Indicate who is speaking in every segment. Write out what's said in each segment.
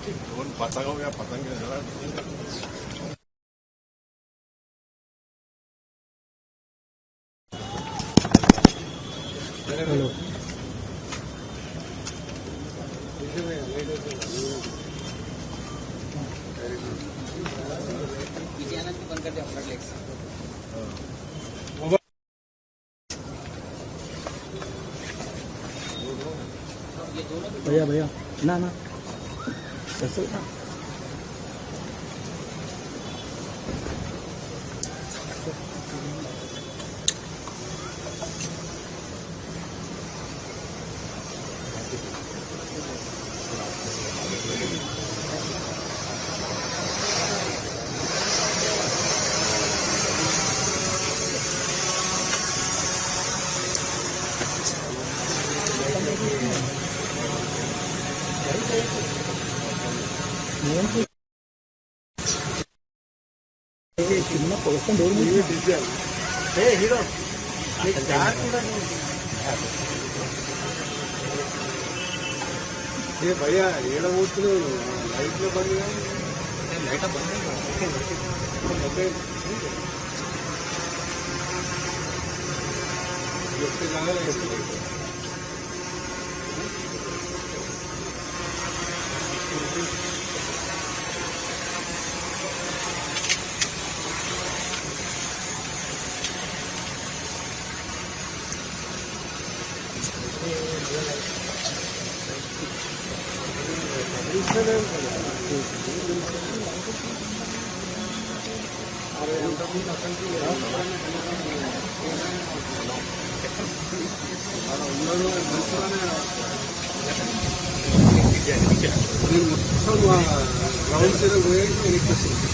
Speaker 1: पतंग हो गया, पतंग जरा
Speaker 2: हेलो बंद कर दिया भैया भैया ना ना कैसे था చిన్న పొలం హీరో
Speaker 1: भैया ఏడ పోతున్నావు లైట్ లో బంద్ లైట్ బంద్ గ్రౌండ్ సైడ్ పోయేసి వెనక్కి వస్తుంది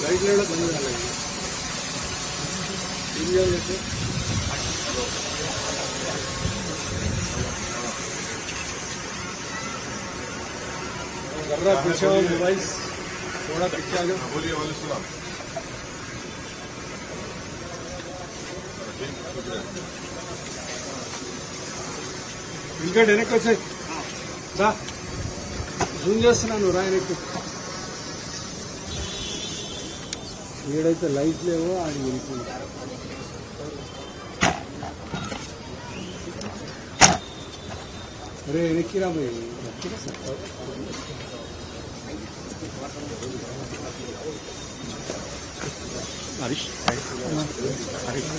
Speaker 1: లైట్ లేడ బంద్ కాలేదు ఏం చేయాలి जरा पीछे हो मोबाइल थोड़ा पीछे आ जाओ बोलिए वाले सुना ఇంకా వెనక్కి వచ్చాయి దా జూమ్ చేస్తున్నాను రా వెనక్కి ఏడైతే లైట్ లేవో ఆడి వెళ్ళిపోయింది అరే వెనక్కి రా పోయి
Speaker 2: Harish Harish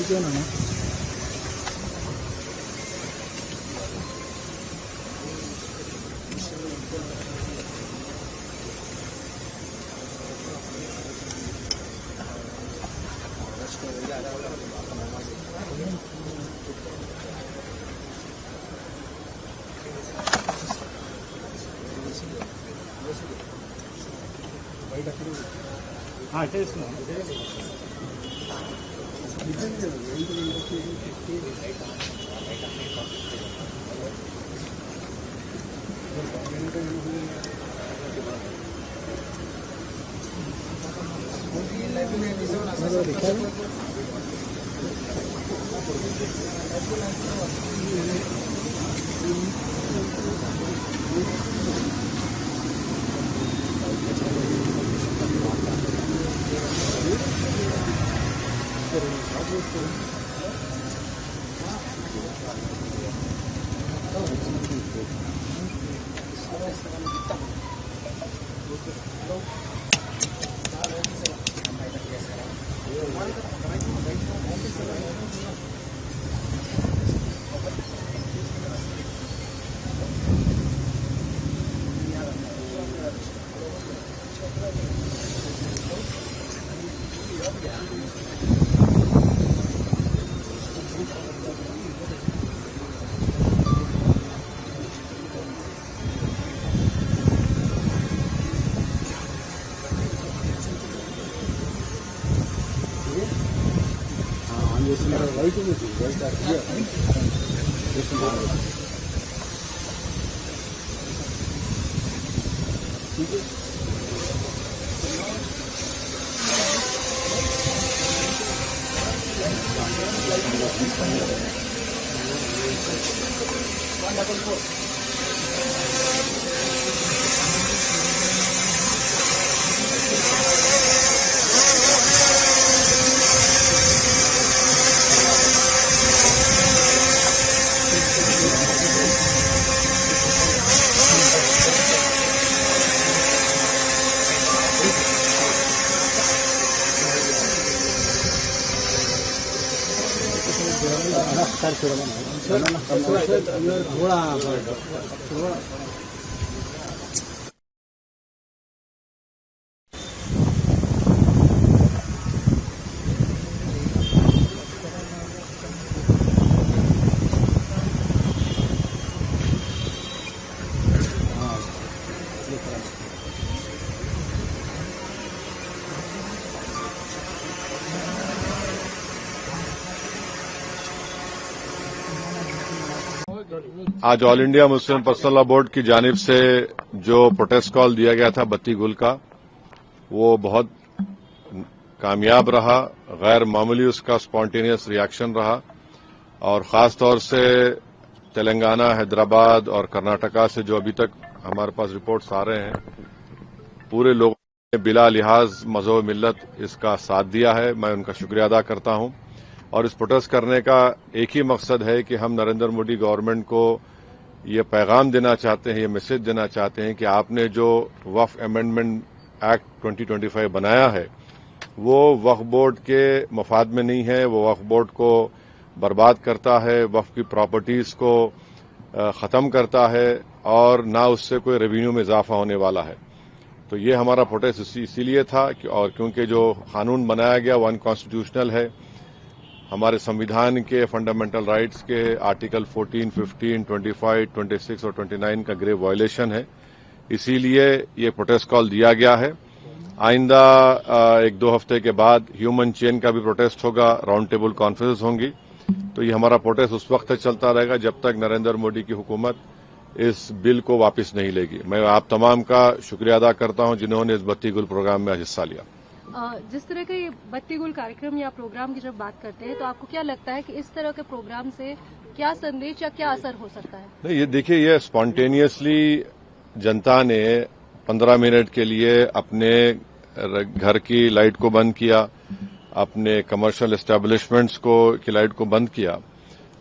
Speaker 1: Right in the right at here. This is it. थोड़ा
Speaker 3: आज all India Muslim personal law board की जानिब से जो प्रोटेस्ट कॉल दिया गया था बत्ती गुल का, वो बहुत कामयाब रहा। गैर मामूली उसका स्पॉन्टेनियस रिएक्शन रहा और खास तौर से तेलंगाना, हैदराबाद और कर्नाटका से जो अभी तक हमारे पास रिपोर्ट्स आ रहे हैं, पूरे लोगों ने बिला लिहाज मजहब मिल्लत इसका साथ दिया है। मैं उनका शुक्रिया अदा करता हूं। और इस प्रोटेस्ट करने का एक ही मकसद है कि हम नरेंद्र मोदी गवर्नमेंट को ये पैगाम देना चाहते हैं, ये मैसेज देना चाहते हैं कि आपने जो वक्फ अमेंडमेंट एक्ट 2025 बनाया है वो वक्फ बोर्ड के मफाद में नहीं है। वो वक्फ बोर्ड को बर्बाद करता है, वक्फ की प्रॉपर्टीज को खत्म करता है और ना उससे कोई रेवेन्यू में इजाफा होने वाला है। तो ये हमारा प्रोटेस्ट इसीलिए था और क्योंकि जो कानून बनाया गया वो अनकॉन्स्टिट्यूशनल है, हमारे संविधान के फंडामेंटल राइट्स के आर्टिकल 14, 15, 25, 26 और 29 का ग्रेव वायलेशन है। इसीलिए ये प्रोटेस्ट कॉल दिया गया है। आइंदा 1-2 हफ्ते के बाद ह्यूमन चेन का भी प्रोटेस्ट होगा, राउंड टेबल कॉन्फ्रेंस होंगी। तो ये हमारा प्रोटेस्ट उस वक्त तक चलता रहेगा जब तक नरेंद्र मोदी की हुकूमत इस बिल को वापस नहीं लेगी। मैं आप तमाम का शुक्रिया अदा करता हूं जिन्होंने इस बत्ती गुल प्रोग्राम में हिस्सा लिया।
Speaker 4: जिस तरह का ये बत्ती गुल कार्यक्रम या प्रोग्राम की जब बात करते हैं तो आपको क्या लगता है कि इस तरह के प्रोग्राम से क्या संदेश या क्या असर हो सकता है?
Speaker 3: नहीं, ये देखिए, ये स्पॉन्टेनियसली जनता ने 15 मिनट के लिए अपने घर की लाइट को बंद किया, अपने कमर्शियल एस्टेब्लिशमेंट्स की लाइट को बंद किया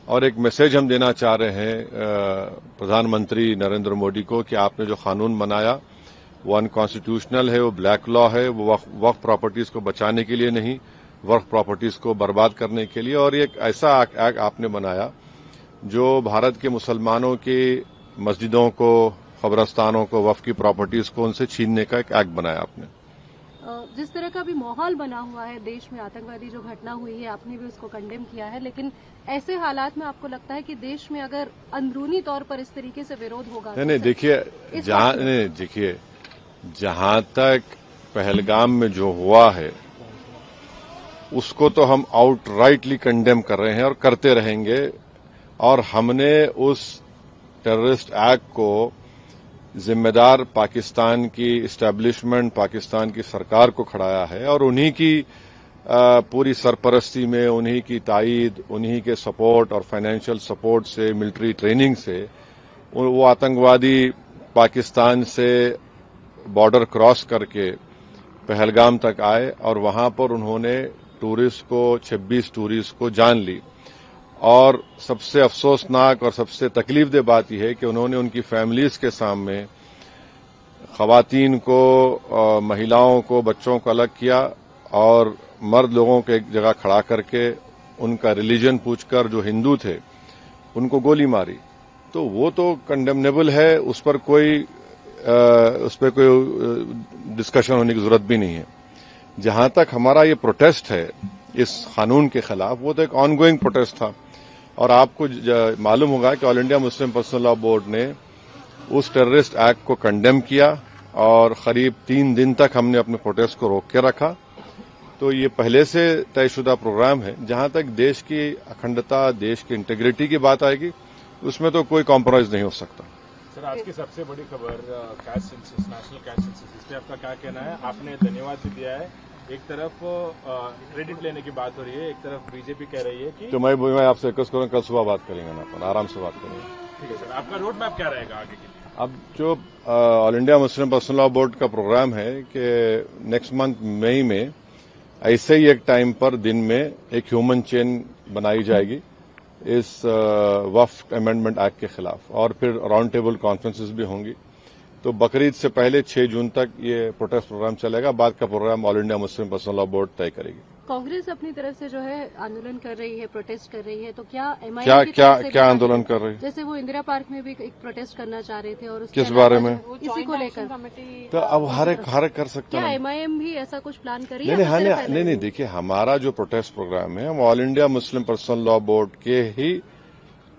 Speaker 3: और एक मैसेज हम देना चाह रहे हैं प्रधानमंत्री नरेंद्र मोदी को कि आपने जो कानून बनाया वो अनकॉन्स्टिट्यूशनल है, वो ब्लैक लॉ है, वो वक्फ प्रॉपर्टीज को बचाने के लिए नहीं, वक्फ प्रॉपर्टीज को बर्बाद करने के लिए। और एक ऐसा एक्ट आपने बनाया जो भारत के मुसलमानों की मस्जिदों को, कब्रस्तानों को, वक्फ की प्रॉपर्टीज को उनसे छीनने का एक एक्ट बनाया आपने।
Speaker 4: जिस तरह का भी माहौल बना हुआ है देश में, आतंकवादी जो घटना हुई है, आपने भी उसको कंडेम किया है, लेकिन ऐसे हालात में आपको लगता है कि देश में अगर अंदरूनी तौर पर इस तरीके से विरोध होगा?
Speaker 3: नहीं, देखिए, जहां तक पहलगाम में जो हुआ है उसको तो हम आउटराइटली कंडेम कर रहे हैं और करते रहेंगे। और हमने उस टेररिस्ट एक्ट को जिम्मेदार पाकिस्तान की इस्टेब्लिशमेंट, पाकिस्तान की सरकार को खड़ाया है और उन्हीं की पूरी सरपरस्ती में, उन्हीं की तायीद, उन्हीं के सपोर्ट और फाइनेंशियल सपोर्ट से, मिलिट्री ट्रेनिंग से वो आतंकवादी पाकिस्तान से बॉर्डर क्रॉस करके पहलगाम तक आए और वहां पर उन्होंने 26 टूरिस्ट को जान ली। और सबसे अफसोसनाक और सबसे तकलीफदेह बात यह है कि उन्होंने उनकी फैमिलीज के सामने खवातीन को, महिलाओं को, बच्चों को अलग किया और मर्द लोगों को एक जगह खड़ा करके उनका रिलीजन पूछकर, जो हिंदू थे, उनको गोली मारी। तो वो तो कंडेमनेबल है, उस पर कोई डिस्कशन होने की जरूरत भी नहीं है। जहां तक हमारा ये प्रोटेस्ट है इस कानून के खिलाफ, वो तो एक ऑनगोइंग प्रोटेस्ट था और आपको मालूम होगा कि all India Muslim personal law board ने उस टेररिस्ट एक्ट को कंडेम किया और करीब 3 दिन तक हमने अपने प्रोटेस्ट को रोक के रखा। तो ये पहले से तयशुदा प्रोग्राम है। जहां तक देश की अखंडता, देश की इंटीग्रिटी की बात आएगी, उसमें तो कोई कॉम्प्रोमाइज नहीं हो सकता।
Speaker 5: सर, आज की सबसे बड़ी खबर caste census, national caste census, इस पर आपका क्या कहना है? आपने धन्यवाद भी दिया है, एक तरफ क्रेडिट लेने की बात हो रही है, एक तरफ बीजेपी कह रही है कि
Speaker 3: तो मैं आपसे रिक्वेस्ट करूंगा, कल सुबह बात करेंगे ना, अपन आराम से बात करेंगे।
Speaker 5: ठीक है सर, आपका रोड मैप क्या रहेगा आगे के लिए?
Speaker 3: अब जो all India Muslim personal law board का प्रोग्राम है कि नेक्स्ट मंथ मई में ऐसे ही एक टाइम पर दिन में एक ह्यूमन चेन बनाई जाएगी इस वक्फ अमेंडमेंट एक्ट के खिलाफ और फिर राउंड टेबल कॉन्फ्रेंसेस भी होंगी। तो बकरीद से पहले 6 जून तक ये प्रोटेस्ट प्रोग्राम चलेगा। बाद का program all India Muslim personal law board तय करेगी।
Speaker 4: कांग्रेस अपनी तरफ से जो है आंदोलन कर रही है, प्रोटेस्ट कर रही है, तो क्या MIM
Speaker 3: क्या
Speaker 4: की
Speaker 3: क्या
Speaker 4: तरफ से
Speaker 3: क्या
Speaker 4: भी-
Speaker 3: आंदोलन कर रही है?
Speaker 4: जैसे वो इंदिरा पार्क में भी एक प्रोटेस्ट करना चाह रहे थे और उसके
Speaker 3: किस
Speaker 4: अलावा
Speaker 3: बारे में?
Speaker 4: जो- इसी को लेकर
Speaker 3: तो अब हर एक कर सकता
Speaker 4: क्या
Speaker 3: है।
Speaker 4: MIM भी ऐसा कुछ प्लान करी
Speaker 3: नहीं
Speaker 4: है?
Speaker 3: नहीं, हाँ, नहीं, देखिए हमारा जो प्रोटेस्ट प्रोग्राम है हम all India Muslim personal law board के ही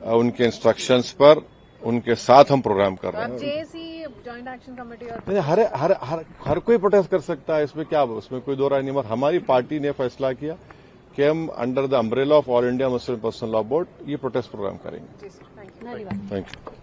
Speaker 3: उनके इंस्ट्रक्शंस पर उनके साथ हम प्रोग्राम कर रहे हैं।
Speaker 6: जेएसी जॉइंट एक्शन कमेटी और
Speaker 3: नहीं, हर कोई प्रोटेस्ट कर सकता है, इसमें क्या, उसमें कोई दो राय नहीं। मगर हमारी पार्टी ने फैसला किया कि हम under the umbrella of all India Muslim personal law board ये प्रोटेस्ट प्रोग्राम करेंगे।
Speaker 4: धन्यवाद।
Speaker 3: Thank you.